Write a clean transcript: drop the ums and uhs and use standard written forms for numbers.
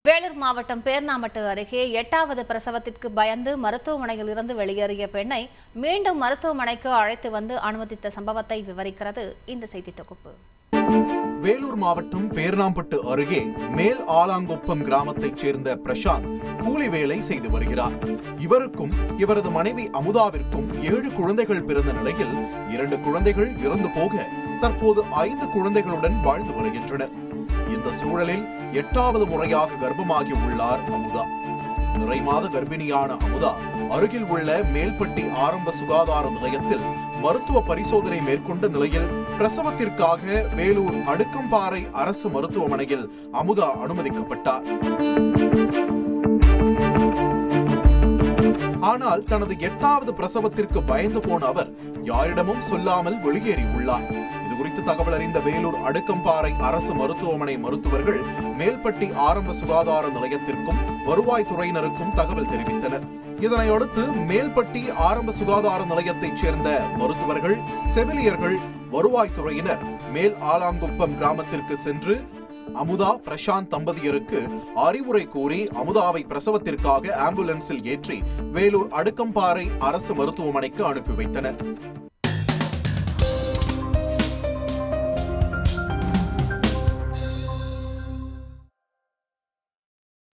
வேலூர் மாவட்டம் பேர்ணாம்பட்டு அருகே 8வது பிரசவத்திற்கு பயந்து மருத்துவமனையில் இருந்து வெளியேறிய பெண்ணை மீண்டும் மருத்துவமனைக்கு அழைத்து வந்து அனுமதித்த சம்பவத்தை விவரிக்கிறது இந்த செய்தி தொகுப்பு. வேலூர் மாவட்டம் பேர்ணாம்பட்டு அருகே மேல் ஆலாங்குப்பம் கிராமத்தைச் சேர்ந்த பிரசாந்த் கூலி வேலை செய்து வருகிறார். இவருக்கும் இவரது மனைவி அமுதாவிற்கும் 7 குழந்தைகள் பிறந்த நிலையில் 2 குழந்தைகள் இறந்து போக தற்போது 5 குழந்தைகளுடன் வாழ்ந்து வருகின்றனர். இந்த சூழலில் 8வது முறையாக கர்ப்பமாகி உள்ளார் அமுதா. நிறைமாத கர்ப்பிணியான அமுதா அருகில் உள்ள மேல்பட்டி ஆரம்ப சுகாதார நிலையத்தில் மருத்துவ பரிசோதனை மேற்கொண்ட நிலையில் பிரசவத்திற்காக வேலூர் அடுக்கம்பாறை அரசு மருத்துவமனையில் அமுதா அனுமதிக்கப்பட்டார். ஆனால் தனது 8வது பிரசவத்திற்கு பயந்து போன அவர் யாரிடமும் சொல்லாமல் வெளியேறி உள்ளார். இது குறித்து தகவல் அறிந்த வேலூர் அடுக்கம்பாறை அரசு மருத்துவமனை மருத்துவர்கள் மேல்பட்டி ஆரம்ப சுகாதார நிலையத்திற்கும் வருவாய்த்துறையினருக்கும் தகவல் தெரிவித்தனர். இதனையடுத்து மேல்பட்டி ஆரம்ப சுகாதார நிலையத்தைச் சேர்ந்த மருத்துவர்கள், செவிலியர்கள், வருவாய்த்துறையினர் மேல் ஆலாங்குப்பம் கிராமத்திற்கு சென்று அமுதா பிரசாந்த் தம்பதியருக்கு அறிவுரை கூறி அமுதாவை பிரசவத்திற்காக ஆம்புலன்ஸில் ஏற்றி வேலூர் அடுக்கம்பாறை அரசு மருத்துவமனைக்கு அனுப்பி வைத்தனர்.